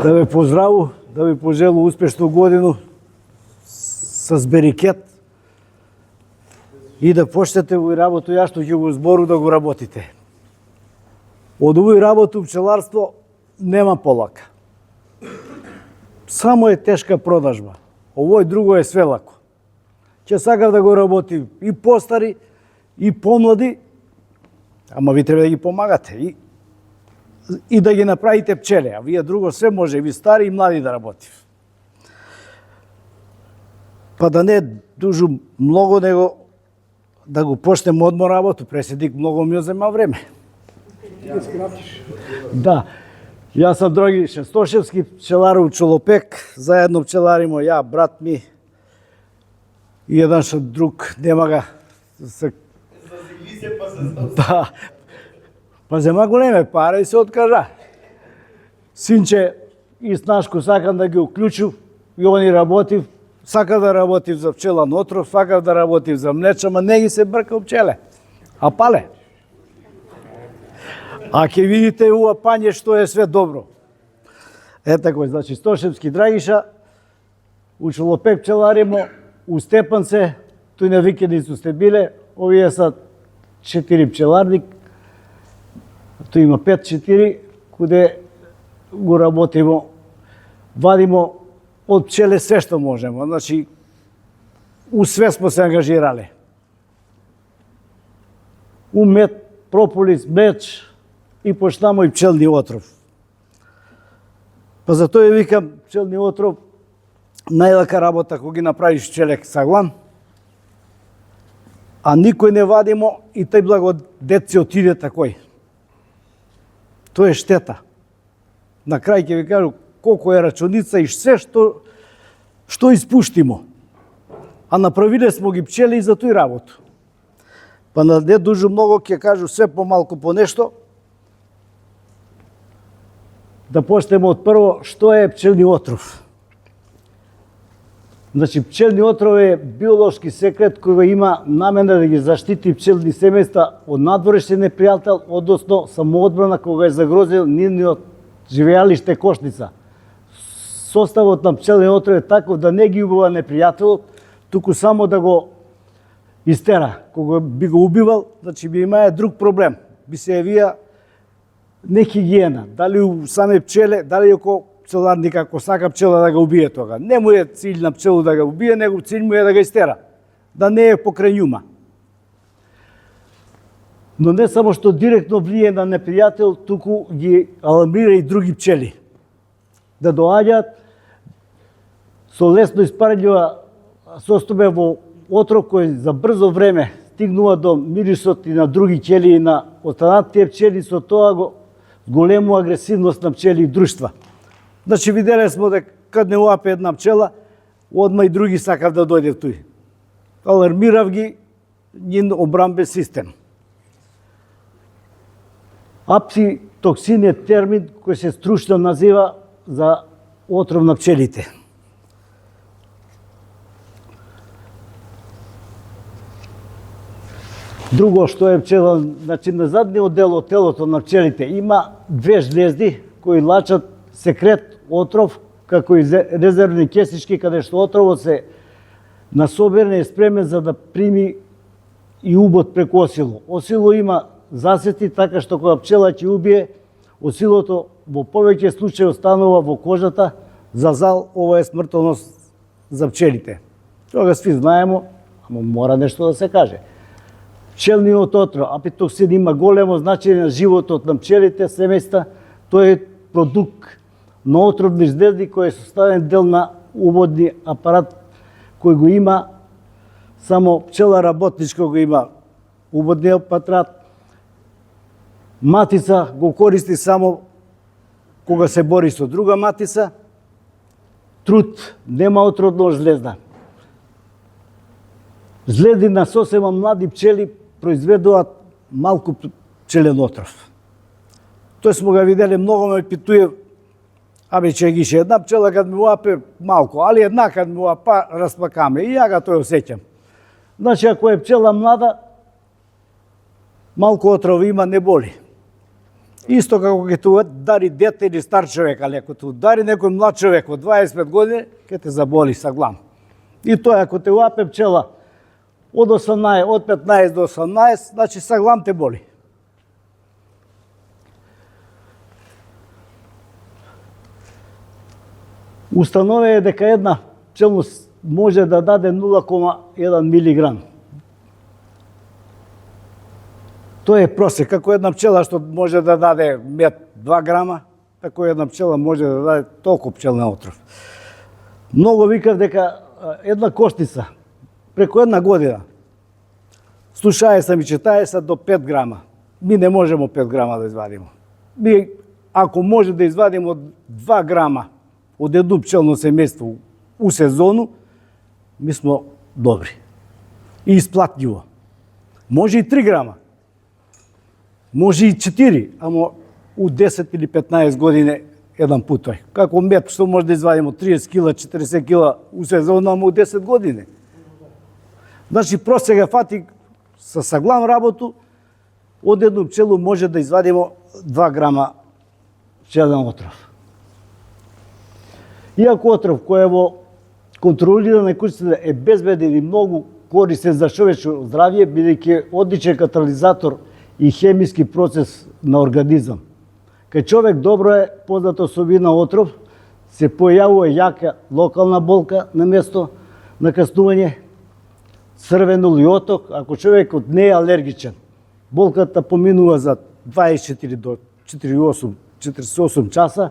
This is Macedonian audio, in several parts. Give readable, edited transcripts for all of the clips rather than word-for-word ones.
Да ве поздраву, да ви пожелу успешну годину с берекет и да почнете овој работа, ја што ќе го збору да го работите. Од овој работа пчеларство нема полака. Само е тешка продажба. Овој друго е све лако. Ќе сакав да го работи и постари, и помлади, ама ви треба да ги помагате и да ги направите пчели, а вие друго све може, ви стари и млади да работи. Па да не дужу многу, него да го почнем одмор работу, преседник многу ми зема време. Да, јас сам Драги Шестошевски, пчелар у Челопек, заедно пчеларимо ја, брат ми и еден што друг, нема га. Да, па зема големе пари и се откажа. Синче и Снашко сакам да ги уклучив, и они работив, сакав да работив за пчелан отров, сакав да работив за млеча, ама не ги се брка пчеле, а пале. А ќе видите ова пање што е све добро. Е тако, значи Стошевски Драгиша, у Челопек пчеларимо, у Степанце, тој на викендицу сте биле, овие са 4 пчеларник, тој има 5-4, куде го работимо, вадимо од пчеле све што можеме, значи у све смо се ангажирале. У мед, прополис, меч и почнамо и пчелни отров. Па затоа викам, пчелни отров, најлака работа кога ги направиш пчелек саглан, а никој не вадимо и тај благодет си отиде такој. Тоа е штета. На крај ќе ви кажу колку е рачуница и се што испуштимо. А направиле смо ги пчели и за тој работу. Па на не дужу многу ќе кажу све помалку по нешто. Да почнеме од прво што е пчелни отров. Значи, пчелни отров е биолошки секрет кој има намена да ги заштити пчелни семејства од надворешен непријател, односно самоодбрана кога е загрозил нивниот живеалиште кошница. Составот на пчелни отров е таков да не ги убива непријателот, туку само да го истера. Кога би го убивал, значи би имае друг проблем. Би се јавија нехигиена, дали у саме пчеле, дали око пчеларник ако сака пчела да го убие тога. Не му е цилј на пчелу да го убие, него цилј му е да го истера, да не е покрај њума. Но не само што директно влие на непријател, туку ги алармира и други пчели. Да доаѓаат со лесно испарљива состојба во отров кој за брзо време стигнува до мирисот и на други пчели и на останатите пчели, со тоа го голему агресивност на пчели и друштва. Значи виделе смо дека кад не уапе една пчела, одма и други сакав да дојде тој. Алармирав ги нин обрамбен систем. Апситоксин е термин кој се стручно назива за отров на пчелите. Друго што е пчела, значи на задниот дел од телото на пчелите има две жлезди кои лачат секрет отров, како и резервни кесички, каде што отровот се насоберен и спремен за да прими и убот преку осило. Осило има засети, така што кога пчела ќе убие, осилото во повеќе случаи останува во кожата, за зал ова е смртоност за пчелите. Тога сви знаемо, ама мора нешто да се каже. Пчелниот отров, апитоксин, има големо значење на животот на пчелите, семејства. Тој е продукт на отровни жлезди кој е составен дел на уводни апарат кој го има само пчела работничко го има уводниот апарат. Матица го користи само кога се бори со друга матица. Труд, нема отродна жлезда. Жлезди на сосема млади пчели произведуваат малку пчелен отров. Тој смо го виделе, многу ме питуе, абе че гише една пчела кад ми уапе малку, али една кад ми уапа распакаме и ја га тој осеќам. Значи ако е пчела млада, малку отров има, не боли. Исто како ќе те удари дете или стар човек, але ако те удари некој млад човек од 25 години, ќе те заболи са глам. И тоа ако те уапе пчела од 15 до 18, значи са глам те боли. Установено е дека една пчелност може да даде 0,1 милиграм. Тоа е просек. Како една пчела што може да даде мед 2 грама, тако една пчела може да даде толку пчелен отров. Многу викав дека една коштица преку една година слушае се ми читае се до 5 грама. Ми не можеме 5 грама да извадиме. Ми, ако може да извадиме од 2 грама од едно пчелно семејство у сезону, ми сме добри. И исплатливо. Може и 3 грама. Може и 4, ама у 10 или 15 години еден пут тој. Како мед што може да извадиме 30 кила, 40 кила у сезона, ама у 10 години. Значи, просега фати со саглам работу, од едно пчело може да извадиме 2 грама пчелен отров. Иако отров кој е во контролирана куќица е безбеден и многу користен за човечко здравје, бидејќи одличен катализатор и хемиски процес на организам. Кај човек добро е позната особина отров, се појавува јака локална болка на место на каснување, црвен улиоток, ако човекот не е алергичен. Болката поминува за 24 до 48 часа.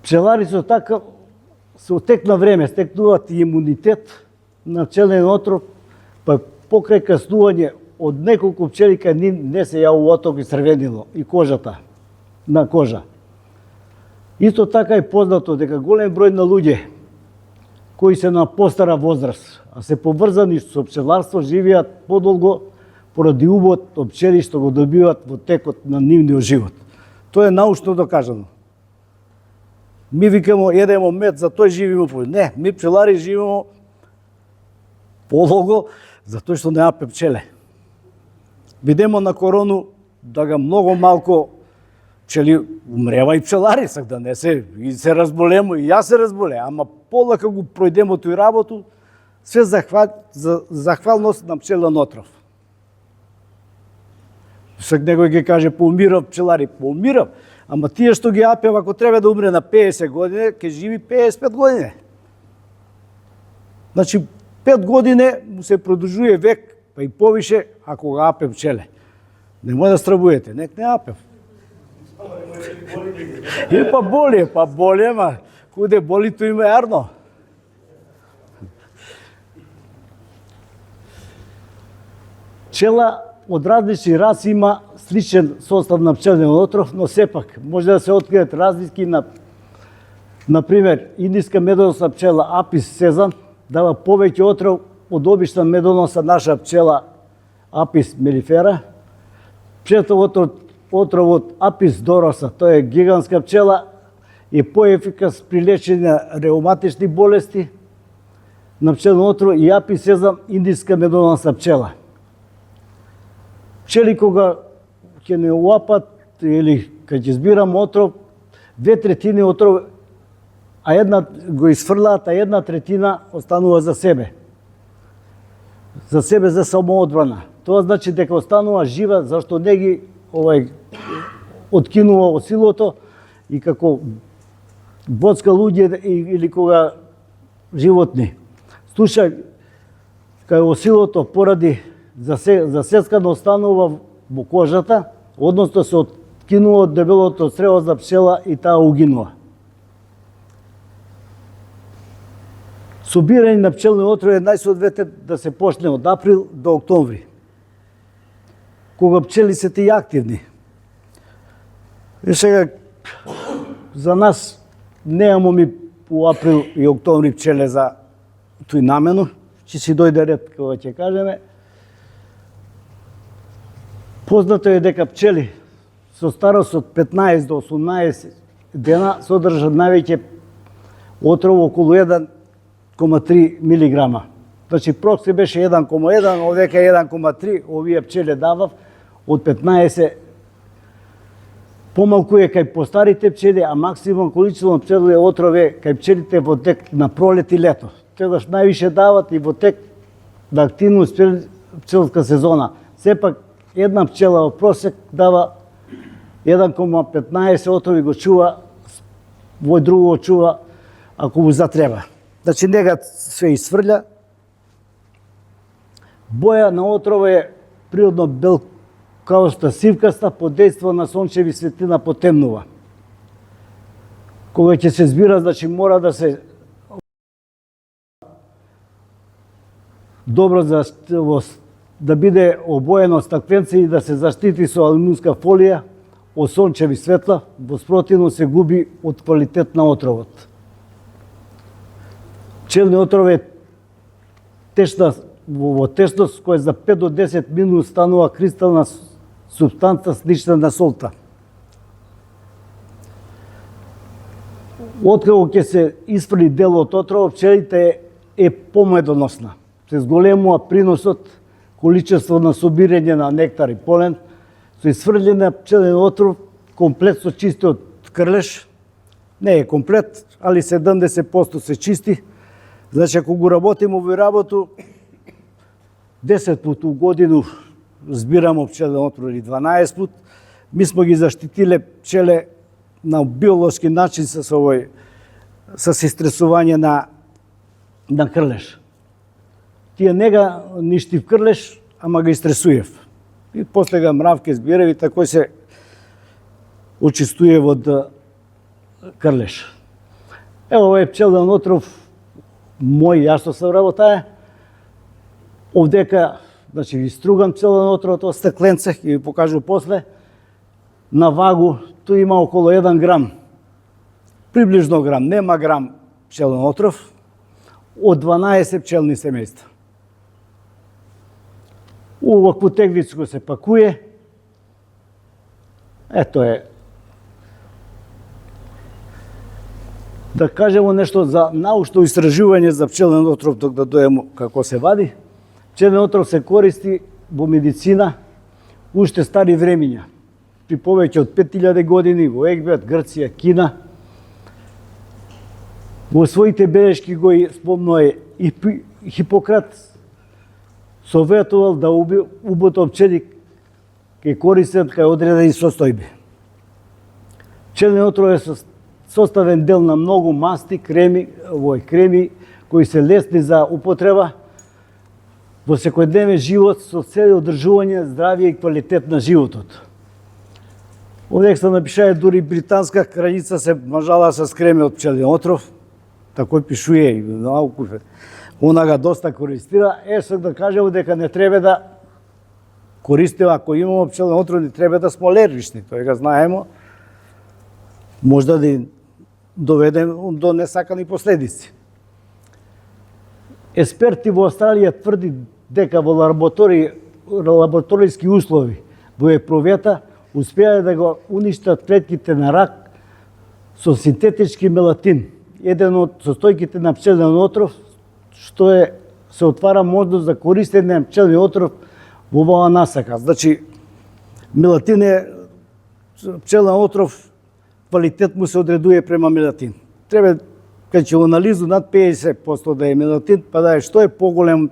Пчелари со така со тек на време стекнуваат и имунитет на пчелен отров, па покрај каснување од неколку пчели кај нив не се јавува оток и црвенило и кожата на кожа. Исто така е познато дека голем број на луѓе кои се на постара возраст, а се поврзани со пчеларство, живеат подолго поради убот од пчели што го добиваат во текот на нивниот живот. Тоа е научно докажано. Ми викамо, едемо мед, за тој живееме по... Не, ми пчелари живееме подолго, затоа што немаме пчеле. Видемо на корону да га многу малку пчели умрева и пчелари, сак да не се, и се разболемо, и јас се разболе, ама полека го пројдемо тој работу, све захвалност на пчелен отров. Сак некој ќе каже, поумирав пчелари, поумирав, ама тие што ги апев, ако треба да умре на 50 години, ќе живи 55 години. Значи, 5 години му се продолжува век, па и повише, ако го апе пчеле. Немој да стравувате, нек не апев. И па боли, ама куде боли, тој има јарно. Пчела од различни раси има сличен состав на пчелен отров, но сепак може да се откријат разлики на например, индиска медоносна пчела Апис сезам дава повеќе отров од обична медоносна наша пчела Апис мелифера. Отровот Апис дороса, тоа е гигантска пчела, е поефикас при лечење на реуматични болести на пчелен отров и Апис сезам индиска медоносна пчела. Пчели кога ќе не уапат или кога ќе збирам отров, 2/3 отров, а една го изфрлаат, а 1/3 останува за себе. За себе за самоодбрана. Тоа значи дека останува жива, зашто не ги откинува осилото и како боцка луѓе или кога животни. Слушај, кај осилото поради засецкано останува во кожата, односно се откинува од дебелото црево за пчела и таа угинува. Собирање на пчелни отрови е најсоодветен да се почне од април до октомври, кога пчели се и активни. И сега, за нас немамо ми по април и октомври пчеле за тој намено, ќе си дојде ред кога ќе кажеме. Познато е дека пчели со старост од 15 до 18 дена содржат највеќе отров околу 1,3 милиграма. Значи, прокси беше 1,1, овека 1,3, овие пчели давав од 15 Помалку е кај постарите пчели, а максимум количество пчелни отров е кај пчелите во тек на пролет и лето. Тогаш највише дават и во тек на активност пчелска сезона. Сепак една пчела во просек дава 1,15 отрови го чува, во друго го чува ако му затреба. Значи нега се изфрља. Боја на отрова е природно белкавоста сивкаста, под дејство на сончеви светлина потемнува. Кога ќе се збира, значи мора да се добро да биде обоено стакленце и да се заштити со алуминска фолија од сончеви светла, во спротивно се губи од квалитет на отровот. Пчелни отров е во течност која за 5 до 10 минути станува кристална супстанца слична на солта. Откако ќе се испрли дел од отров, пчелите е помедоносна. Се зголемува приносот, количество на собирање на нектар и полен, со изфрлjen пчелен отров, комплет со чистиот крлеш, не е комплет, али 70% се чисти. Значи, ако го работиме овој работу, 10 пут у годину збирамо пчелен отров или 12 пут, ми смо ги заштитиле пчеле на биолошки начин со истресување на крлеш. Тие нега ништив крлеш, ама ga истресуев. И после ga мравке збирав и тако се очистуе од крлеш. Ево овој пчелен отров мој, јас што се вработае. Овдека, значи, ви стругам пчелен отров од стакленце, ќе ви покажу после. На вагу, тој има околу 1 грам. Приближно грам, нема грам пчелен отров од 12 пчелни семејства. У вакво тегличко се пакуе. Ето е. Да кажемо нешто за научно истражување за пчелен отров, док да дојдеме како се вади. Пчелен отров се користи во медицина уште стари времиња. При повеќе од 5000 години во Египет, Грција, Кина. Во своите белешки го спомнува и Хипократ советувал да убото пчели ке користат кај одредени состојби. Пчелен отров е составен дел на многу масти, креми кои се лесни за употреба во секојдневен живот со цел одржување здравје и квалитет на животот. Овде се напишае дури британска краљица се мажала со креме од пчелен отров, тако пишуе и науку. Она га доста користира. Сак да кажеме дека не треба да користиме, ако имаме пчелен отров, не треба да сме алергични, тој го знаеме. Можда да доведе до несакани последици. Експерти во Австралија тврди дека во лабораториски услови во епровета успеале да го уништат клетките на рак со синтетички мелатин, еден од состојките на пчелен отров, што се отвара можност за користење на пчелен отров во оваа насака. Значи, мелатин е пчелен отров, квалитет му се одредува према мелатин. Треба, кај ќе анализу над 50% да е мелатин, па да е што е поголем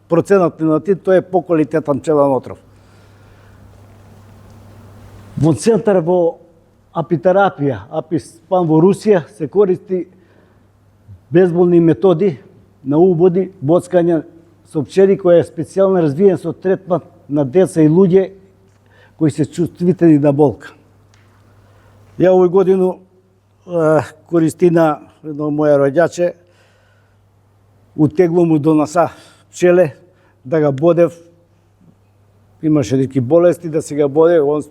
проценат мелатин, тој е поквалитетен пчелен отров. Во центар во апитерапија, аписпан во Русија, се користи безболни методи на убоди, боцкање со пчели кој е специјално развиен со третман на деца и луѓе кои се чувствителни на болка. Ја овој годину користина едно моја роѓаче, утегло му до носа пчеле, да ga бодев, имаше неки болести, да се ga боде, он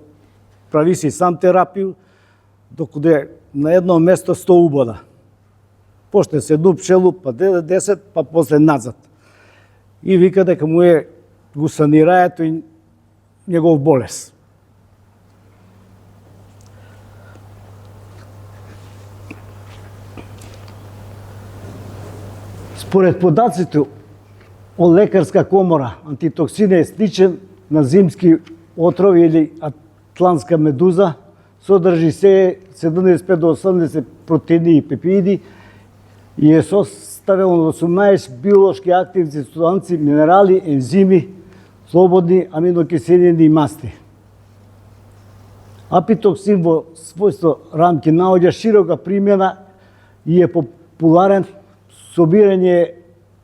прави си сам терапију, докуде на едно место 100 убода. Почне се едну пчелу, па 10, па после назад. И вика дека му го санирае тој негов болест. Според подаците од лекарска комора, антитоксин е сличен на зимски отрови или атлантска медуза, содржи се 75 до 80 протеини и пепиди и е составено од 18 биолошки активни субстанции, минерали, ензими, слободни аминокиселини и масти. Апитоксин во својство рамки наоѓа широка примена и е популарен. Собирање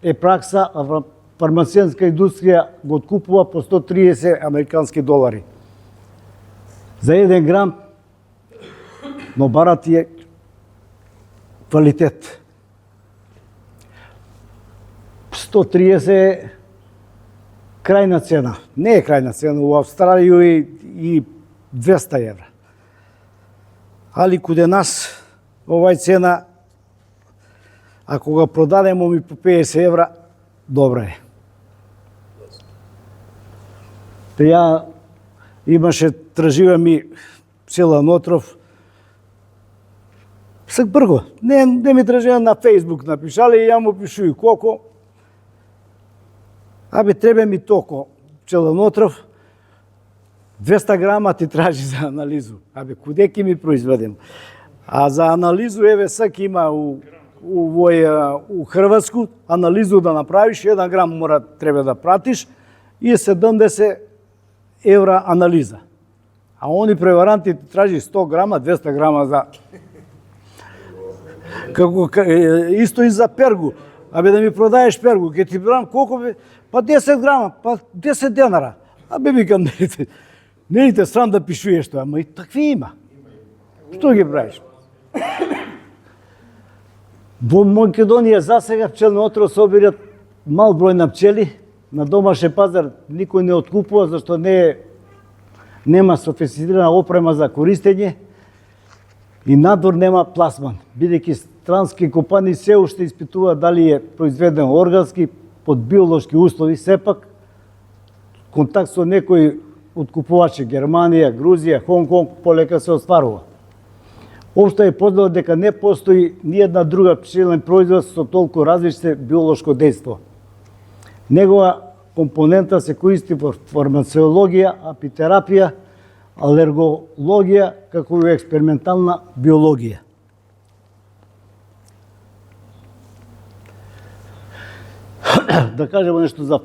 е пракса, а фармацевтска индустрија го откупува по 130 американски долари. За 1 грам, но барат е квалитет. 130 е крајна цена. Не е крајна цена, у Австралија и 200 евра. Али куде нас, овај цена, ако го продадемо ми по 50 евра, добра е. Те ја имаше, тражива ми Пчелен отров, сак брго, не ми тражива на Фейсбук напишале и ја му пишуј колко. Абе, треба ми толку пчелен отров, 200 грама ти тражи за анализу. Абе, куде ќе ми произведем? А за анализу, еве, сак има у Хрватску, анализу да направиш, 1 грам треба да пратиш и 70 евра анализа. А они преваранти ти тражи 100 грама, 200 грама за... Исто и за пергу. Абе, да ми продаеш пергу, ке ти брам колко бе? Па 10 грама, па 10 денара. Абе, викам, не ли те срам да пишуеш тоа, ама и такви има. Што ги правиш? Во Македонија засега пчелни отров собират мал број на пчели, на домашен пазар никој не откупува, зашто нема софистицирана опрема за користење и надвор нема пласман, бидејќи странски компании се уште испитуваат дали е произведен органски под биолошки услови, сепак контакт со некои откупувачи Германија, Грузија, Хонг-Конг полека се остварува. Општо е познато дека не постои ниедна друга пчелен производ со толку различно биолошко дејство. Негова компонента се користи во фармацеологија, апитерапија, алергологија, како и експериментална биологија. Да кажемо нешто за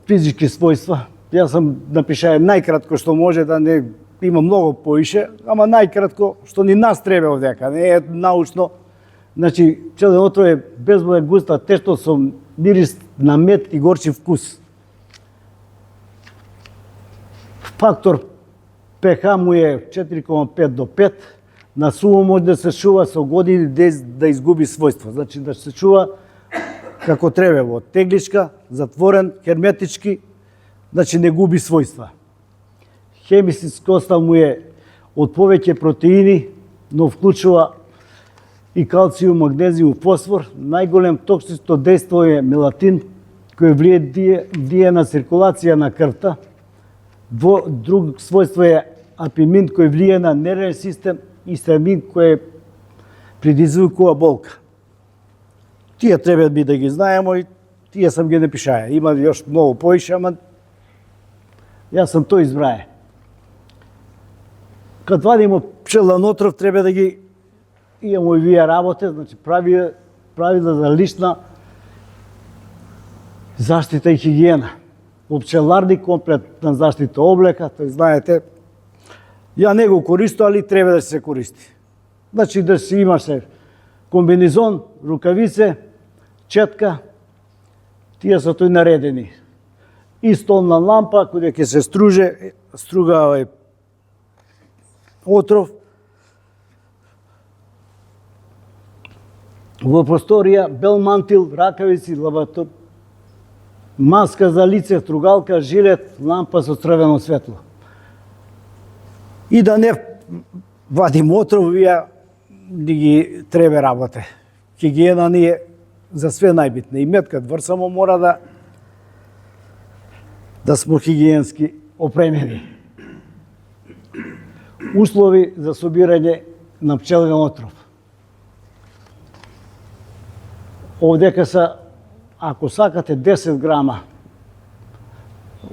физички својства. Јас сам напишај најкратко што може, да не има многу поише, ама најкратко што ни нас треба овдека, не е научно. Значи, пчелен отров е безбоен, густа тешто со мирис на мед и горчив вкус. Фактор pH му е 4,5 до 5, на суво може да се чува со години да изгуби својство. Значи да се чува како треба, во тегличка, затворен, херметички, значи не губи својства. Хемиски остав му е од повеќе протеини, но вклучува и калциум, магнезиум, фосфор. Најголем токсично дејство е мелатин, кој влие на циркулација на крвта. Друг својство е апимин, кој влие на нервен систем, и стамин, кој предизвикува болка. Тие треба би да ги знаемо и тие сам ги напишаја. Има још многу поише, ама јас сам тој избрае. Кад вадимо пчелен отров, треба да ги имамо и вие работе, значи правила за лична заштита и хигиена. Во пчеларни комплетна заштита облека, тој знаете, ја не го користам, али треба да се користи. Значи да си имаше комбинезон, рукавице, четка, тие се тој наредени. И столна лампа, која ќе се струга овој отров. Во просторија, бел мантил, ракавици, маска за лице, стругалка, жилет, лампа со црвено светло. И да не вадим отров, вие ни ги треба работе. Хигиена ни е за све најбитна. И мед кад врсамо мора да смо хигиенски опремени. Услови за собирање на пчелен отров. Овдека са, ако сакате 10 грама,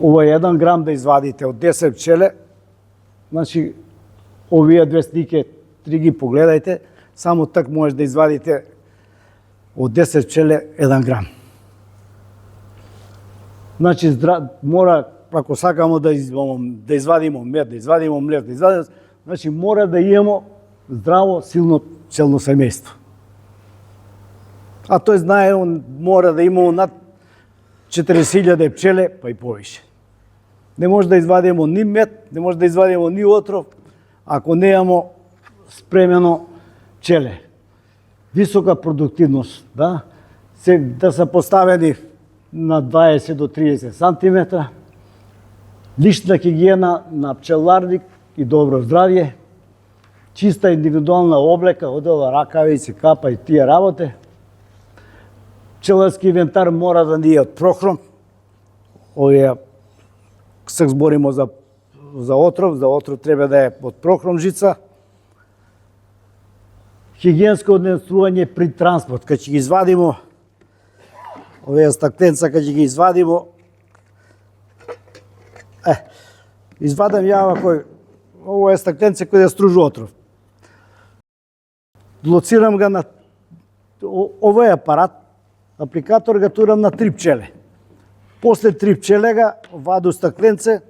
ова е 1 грам да извадите од 10 пчеле, значи овие две слики, три ги погледајте, само так може да извадите од 10 пчеле 1 грам. Значи, мора, ако сакамо да извадимо мед, да извадимо млек, значи мора да имамо здраво, силно пчелно семејство. А тој знае, он мора да имамо над 40.000 пчеле, па и повише. Не може да извадимо ни мед, не може да извадимо ни отров, ако не имамо спремено пчеле. Висока продуктивност, да се поставени на 20 до 30 сантиметра, лична хигиена на пчеларник и добро здравје, чиста индивидуална облека, одела, ракавици, капа и тие работи. Пчеларски инвентар мора да ни е од прохром. Овие се зборимо за отров треба да е од прохром жица. Хигиенско однесување при транспорт, кога ќе ги извадимо овие стакленца, кога ќе ги извадимо, извадам ја ово е стакленце кој да стружи отров. Лоцирам ga на овој апарат, апликатор ga турам на 3 пчеле. После 3 пчеле ga ваду стакленце,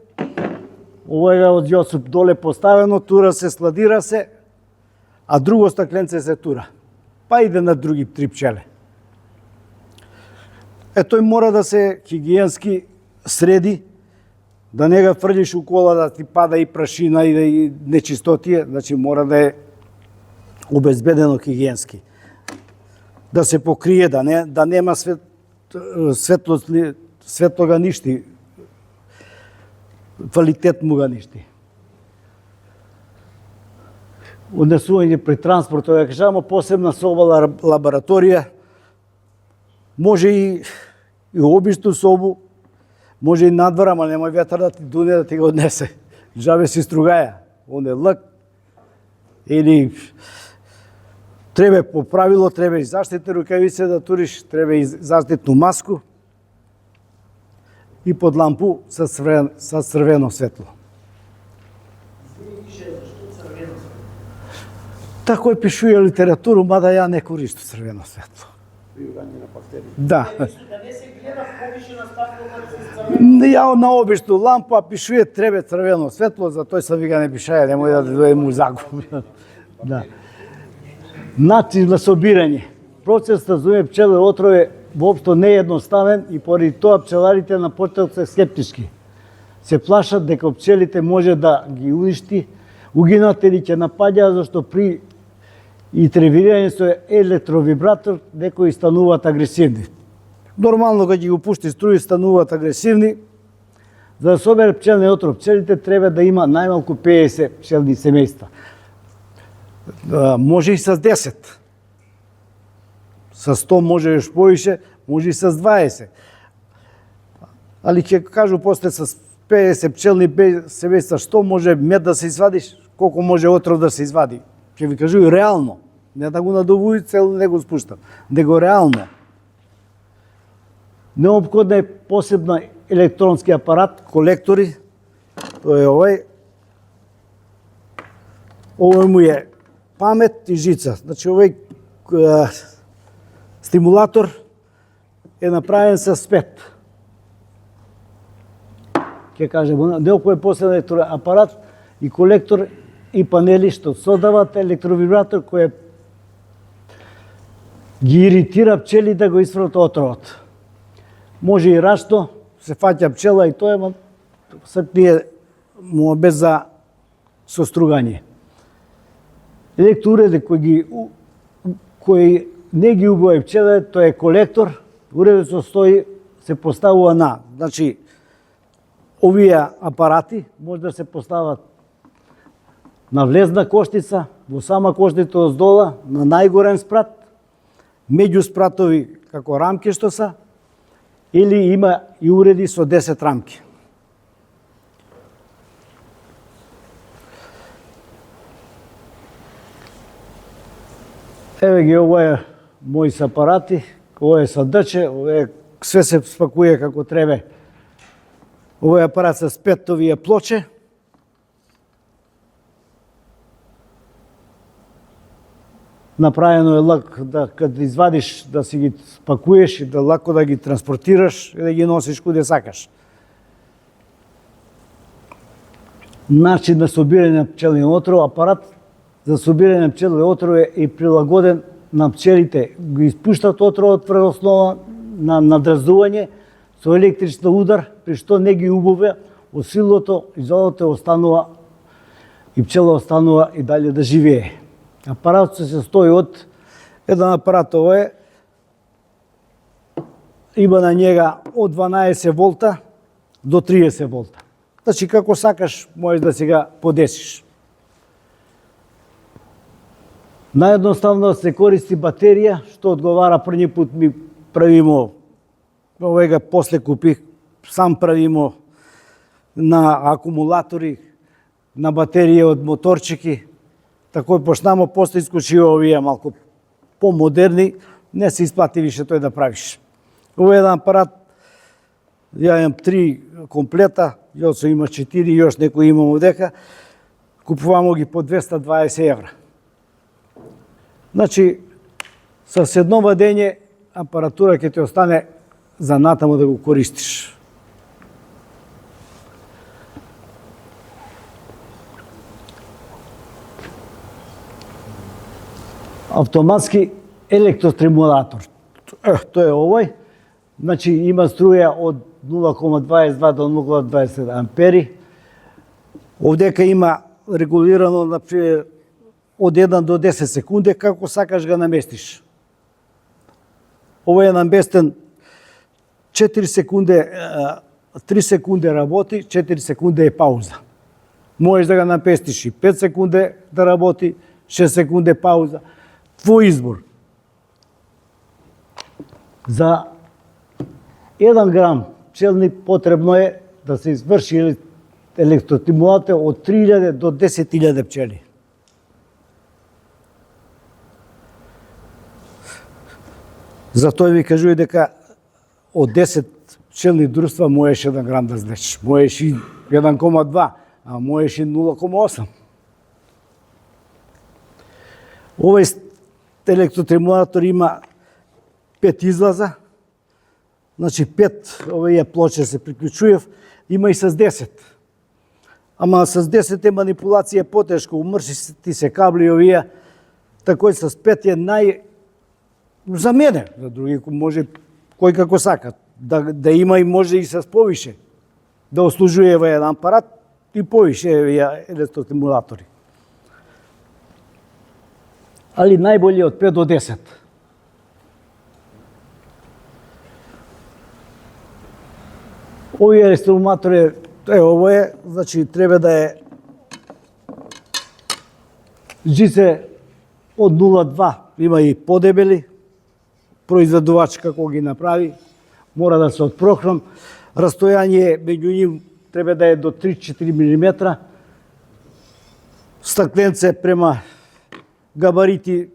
овој е од Јосип доле поставено, тура се, сладира се, а друго стакленце се тура. Па иде на други 3 пчеле. Тој мора да се хигиенски среди, да не ga фрлиш у кола, да ти пада и прашина и нечистотија, значи мора да е обезбедено хигиенски. Да се покрие, да нема светло ga ништи, квалитет му ga ништи. Однесување при транспорт, ја кажамо, посебна соба лабораторија, може и обичну собу, може и надвор, ама немој ветар да ти дуне да ти го однесе. Жабе си стругаја, он е лак, или треба по правило, треба и заштитни рукавице да туриш, треба и заштитну маску и под лампу со црвено светло. Тако е пишува литературу, мада ја не користам црвено светло. Да. Да не се гледа повишена стакло ја на обичну лампа пишува треба црвено светло, затоа сам ви не пишаја, немој да дојдем у загуб. Да. Начин за собирање. Процесот за пчеле отрови воопшто не е едноставен и поради тоа пчеларите на почеток се скептички. Се плашат дека пчелите може да ги уништи, угинат или ќе напаѓаат, зашто при итревирање со електровибратор некои стануваат агресивни. Нормално кога ги го пушти струи стануваат агресивни. За да собере пчелни отров, пчелите треба да има најмалку 50 пчелни семејства. Може и с 10. С 100 може još повише, може и с 20. Али ќе кажу после с 50 пчелни семејства што може мед да се извадиш, колку може отров да се извади. Ќе ви кажу и реално. Не да го надувуј, цело не го спуштам. Него реално. Неопходна е посебна електронски апарат, колектори. Тој е овој. Овој му е памет и жица. Значи овој стимулатор е направен со спет. Ќе кажем, неопходен е посебен апарат и колектор и панели што содават електровибратор кој ги иритира пчели да го исфрлат отровот. Може и рачно, се фаќа пчела и тоа сакние му без за состругање. Електроуреди кои не ги убива пчеле, тоа е колектор, уредот со стои се поставува на. Значи, овие апарати може да се постават на влезна коштица, во сама коштица оздола, на најгорен спрат, меѓу спратови како рамки што са, или има и уреди со 10 рамки. Еве ги, ова е мои апарати, ова е садаче, све се спакуе како треба. Овој апарат со спетовија плоче. Направено е лак да кога извадиш да си ги спакуеш и да лако да ги транспортираш и да ги носиш куде сакаш. Начин на собирање на пчелен отров, апарат за собирање на пчелен отров е и прилагоден на пчелите. Го испуштат отровот врз основа на надраздување со електричен удар, при што не ги убавя, од силото изолото останува и пчела останува и дале да живее. Апаратот се состои од еден апарат, ова е, има на njega од 12 волта до 30 волта. Значи како сакаш можеш да си го подесиш. Наједноставно се користи батерија, што одговара први пат ми правимо, овега после купих, сам правимо на акумулатори, на батерија од моторчики. Тако почнамо, после искочива овие малку помодерни, не се исплати више тој да правиш. Ова е еден апарат, ја имам 3 комплета, Јоцо има 4, још некој имам овдека, купувамо ги по 220 евра. Значи, с едно вадење апаратура ќе ти остане за натаму да го користиш. Автоматски електростимулатор. Тој е овој. Значи, има струја од 0,22 до 0,27 ампери. Овдека има регулирано, например, од 1 до 10 секунди, како сакаш го наместиш. Овој е наместен 4 секунди, 3 секунди работи, 4 секунди е пауза. Можеш да го наместиш и 5 секунди да работи, 6 секунди пауза. Твој избор. За 1 грам пчелни потребно е да се изврши електростимулатор од 3000 до 10.000 пчели. Затоа ви кажува дека од 10 пчелни друштва можеш 1 грам да знеш. Можеш и 1,2, а можеш и 0,8. Овој електростимулатор има 5 излаза, значи 5 овие плоче се приклучујав, има и с 10. Ама с 10 е манипулација потешко, умрши ти се кабли овие, такој с 5 е за мене, за други може кој како сака, да има и може и с повише, да ослужува еден апарат и повише овие електростимулатори. Али најбоље од 5 до 10. Овие електростимулатори, ово е, значи треба да е жице од 0,2, има и подебели, произведувач како ги направи, мора да се од прохром, растојание меѓу нив треба да е до 3-4 мм, стакленце према габарити,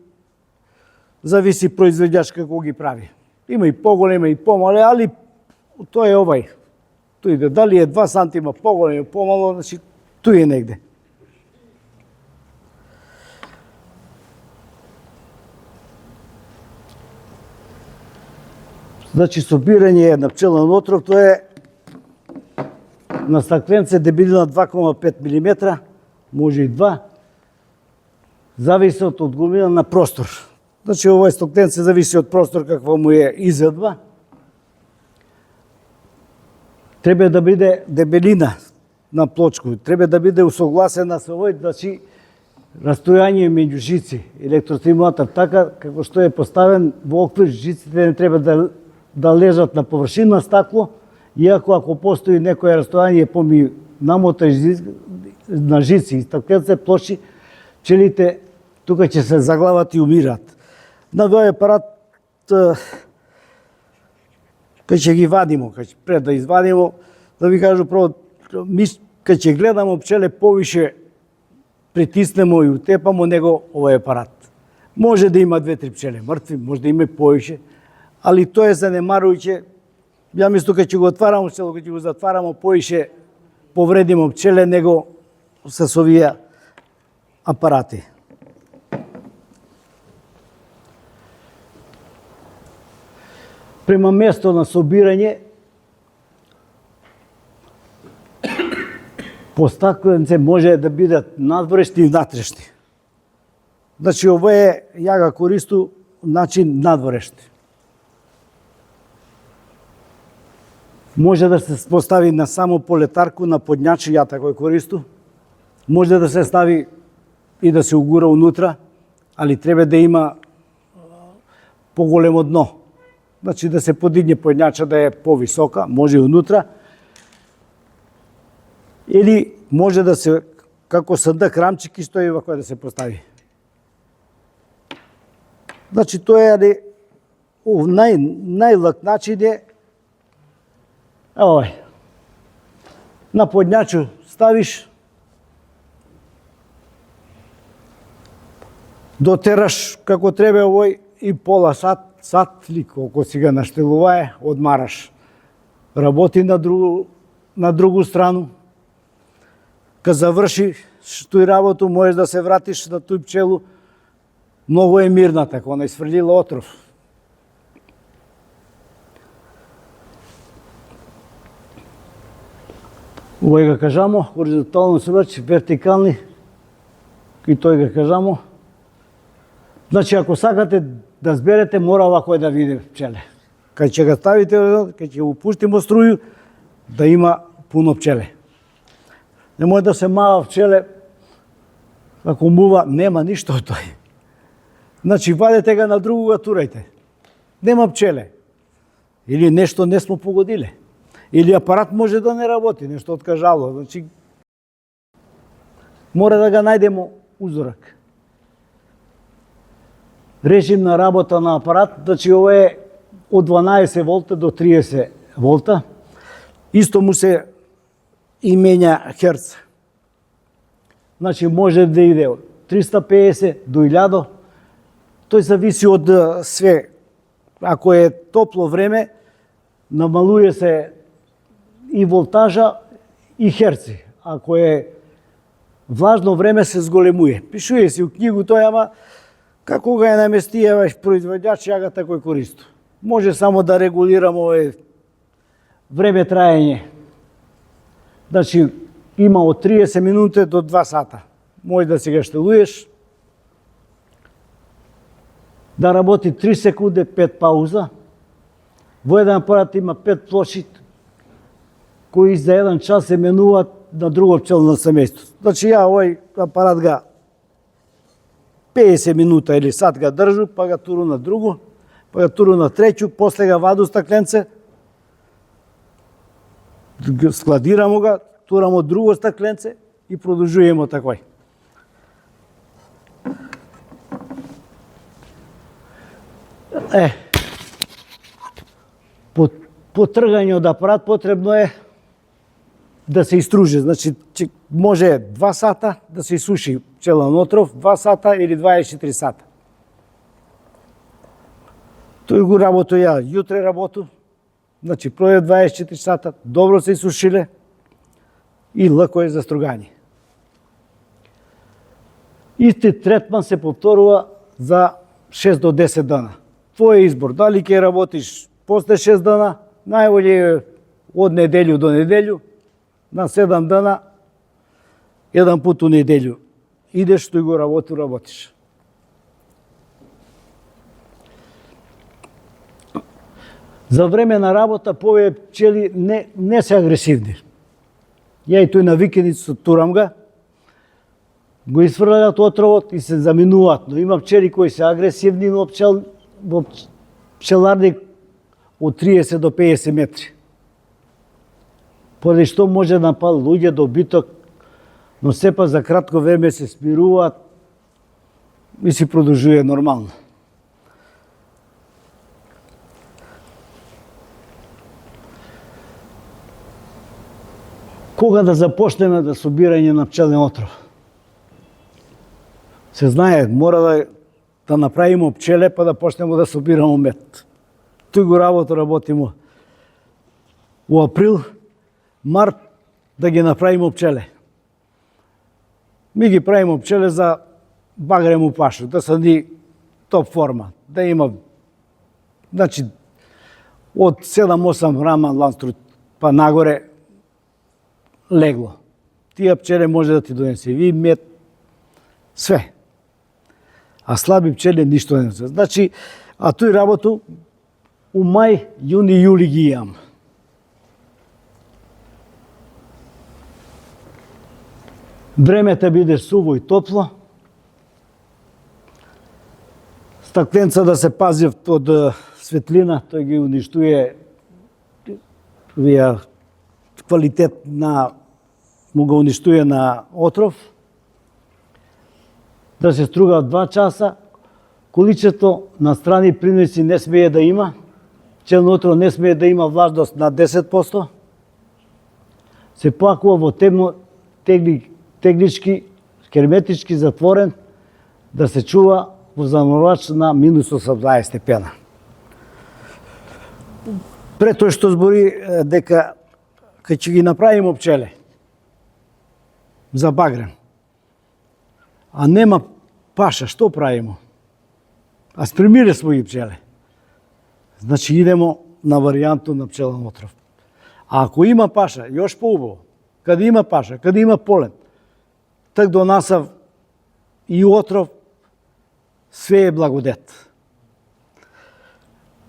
зависи произведувач како ги прави. Има и поголеми и помале, али тоа е овај. Тој иде, дали е 2 сантима поголем, помало, значи тој е негде. Значи, собирање на пчелен отров, тоа е на стакленце дебелина 2,5 мм, може и 2, зависи од големина на простор. Значи, овој стакленце зависи од простор каква му е изведба. Треба да биде дебелина на плочку, треба да биде усогласена со овој, значи, растојание меѓу жици, електростимулатор, така како што е поставен во оквир, жиците не треба да лежат на површина стакло, иако ако постои некое растојание помеѓу намота на жици и стакленце плочи, пчелите тука ќе се заглават и умираат. На овој апарат, кај ќе ги вадимо, пред да извадимо, да ви кажу прво, кај ќе гледамо пчеле повише притиснемо и утепамо него овој апарат. Може да има 2-3 пчеле мртви, може да има и повише, али тоа е занемарувајќе. Ја мислам кај ќе го отварамо пчело, кај ќе го затварамо повише повредимо пчеле него со овие апарати. према место на собирање по стакленце може да бидат надворешни и внатрешни. Значи, ова е, ја го користу начин надворешни. Може да се постави на само полетарку, на подњачи, ја тако користу. Може да се стави и да се угура унутра, али треба да има поголемо дно. Значи да се подигне подњача да е повисока, може и унутра. Или може да се, како сандак рамчики стои вако да се постави. Значи тоа е најлак начин е овој. На подњачу ставиш, дотераш како треба овој и пола сат или колку си ga наштелувае, одмараш. Работи на другу страну. Ка заврши тој работу, можеш да се вратиш на тој пчелу. Многу е мирна, така, она изфрлила отров. Овој го кажамо, хоризонтално собрач, вертикални, и тој го кажамо. Значи, ако сакате да зберете, мора овако да види пчеле. Кај ќе го ставите, кај ќе го пуштимо струју, да има пуно пчеле. Немој да се мава пчеле, ако мува, нема ништо од тој. Значи, вадете ga на другу, го турајте. Нема пчеле. Или нешто не смо погодиле. Или апарат може да не работи, нешто откажало. Значи, мора да ga најдемо узорак. Режим на работа на апарат, значи ова е од 12 волта до 30 волта. Исто му се и менја херц. Значи може да иде од 350 до 1000. Тој зависи од све. Ако е топло време, намалуе се и волтажа и херци. Ако е влажно време, се зголемуе. Пишуе си у книгу тој, ама како ga е наместија производјач, ја ga тако користу. Може само да регулирам овој време траење. Значи, има од 30 минути до 2 сата. Може да си ga штелуеш, да работи 3 секунди, 5 пауза. Во еден апарат има 5 плочи, кои за 1 час се менуваат на друго пчелно семејство. Значи, ја овој апарат ga 50 минута или сат ga држу, па ga туру на другу, па ga туру на треќу, после ga ваду стакленце, складирамо ga, турамо друго стакленце и продолжуваме такој. По тргање од апарат потребно е да се истружи. Значи, може 2 сата да се исуши пчелен отров, 2 сата или 24 сата. Тој го работу ја, јутре работу, значи пројде 24 сата, добро се исушиле и лако е за стругање. Исти третман се повторува за 6 до 10 дана. Твој избор, дали ќе работиш после 6 дана, најболje е од неделју до неделју, на 7 дана, еден пат у неделју. Идеш, тој го работиш. За време на работа повеќе пчели не се агресивни. Ја и тој на викендицу турам ga, го изфрлаат отровот и се заминуваат, но има пчели кои се агресивни во пчеларник од 30 до 50 метри. Поради што може да напали луѓе, добиток, но сепак за кратко време се смируваат и си продолжува нормално. Кога да започнеме да собирање на пчелен отров? Се знае, мора да направиме пчеле, па да почнеме да собираме мед. Тој го работимо во април, март, да ги направиме пчеле. Ми ги правиме пчеле за багрему пашу, да се ни топ форма, да има. Значи, од 7-8 грама ланструт па нагоре легло. Тие пчеле може да ти донесе и мед, све. А слаби пчеле ништо не се. Значи, а тој работу у мај, јуни, јули ги имам. Времето биде суво и топло. Стакленца да се пази од светлина, тој ги уништуе квалитет на му го уништуе на отров. Да се струга 2 часа, количето на страни приноси не смее да има, пчелно отров не смее да има влажност на 10%, се пакува во темно теглички, херметички затворен, да се чува во замрзувач на минус 80 степена. Пред тој што збори дека кај ќе ги направиме пчеле за багрен, а нема паша, што правимо? А спремиле своји пчеле. Значи идемо на варијанту на пчелен отров. А ако има паша, још поубаво. Каде има паша, каде има полен, так донасав и отров, све е благодет.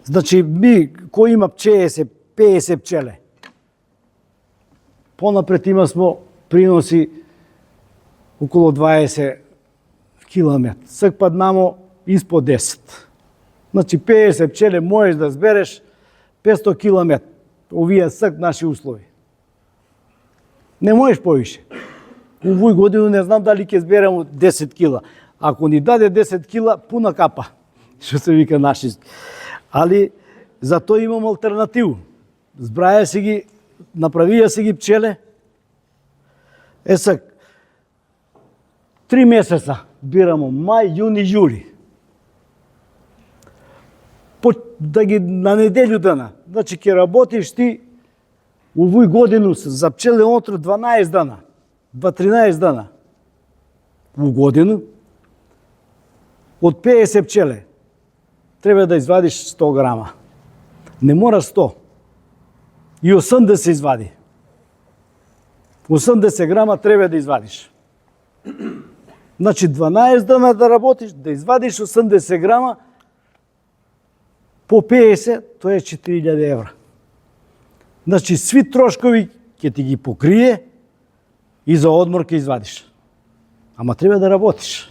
Значи, ми, кој има 50 пчеле, понапред има смо приноси околу 20 километр. Сак паднамо испод 10. Значи, 50 пчеле можеш да збереш 500 километр. Овие сак наши услови. Не можеш повише. Овој годину не знам дали ќе зберам 10 кила. Ако ни даде 10 кила, пуна капа, што се вика наши. Али, зато имам алтернативу. Збраја си ги, направија си ги пчеле. Сак, 3 месеца бирамо, мај, јуни, јули. Да ги на неделю дана. Значи, ќе работиш ти овој годину за пчелен отров 12 дана. 13 дана. У годину. Од 50 пчеле треба да извадиш 100 грама. Не мора 100. И 80 извади. 80 грама треба да извадиш. Значи 12 дана да работиш, да извадиш 80 грама, по 50, тоа е 4000 евра. Значи сви трошкови ќе ти ги покрие и за одмор ќе извадиш. Ама треба да работиш.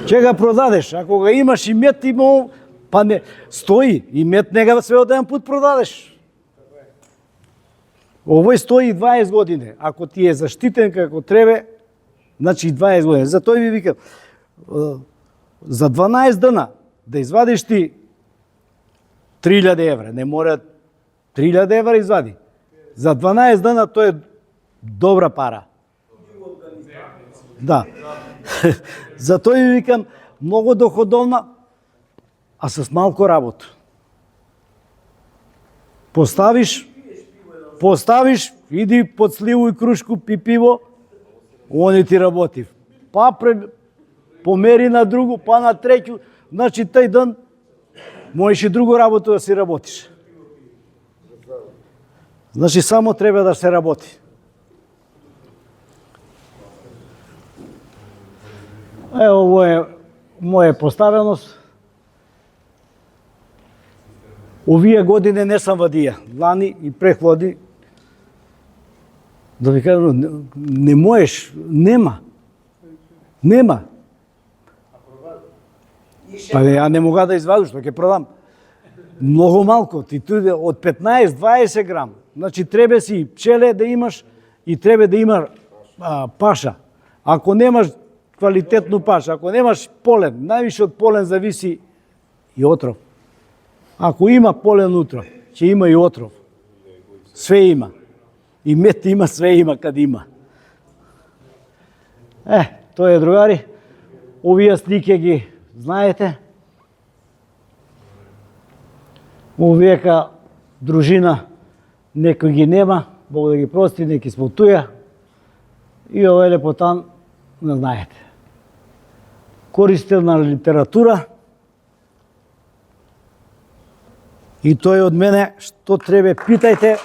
Ќе го продадеш. Ако го имаш и мет, па не стои. И мет не го све од еден пут продадеш. Овој стои 20 години. Ако ти е заштитен како треба, значи 20 години. Затоа ви викам, за 12 дана да извадиш ти 3000 евра. Не мора 3000 евра извади. За 12 дана тоа е добра пара. Да. Затоа ви викам, многу доходовна, а с малко работа. Поставиш, иди под сливу и кружку, пи пиво, они ти работи. Па помери на другу, па на треќу, значи тај ден можеш и другу работа да си работиш. Значи само треба да се работи. Ово е моја поставеност. Овие години не сам вадија, лани и преходи. Да ви кажам, не можеш, нема. Па ја не мога да извадам, што ќе продам. Многу малко, ти туде од 15-20 грам. Значи треба си пчеле да имаш и треба да има паша. Ако немаш квалитетно паша, ако немаш полен, највише од полен зависи и отров. Ако има полен утро, ќе има и отров. Све има. И мет има, све има каде има. Тоа е, другари. Овие слики ги знаете. Овека дружина некој ги нема, Бог да ги прости, неки смо туја. И овој лепотан не знаете. Користелна литература, И тоа е од мене, што треба питајте.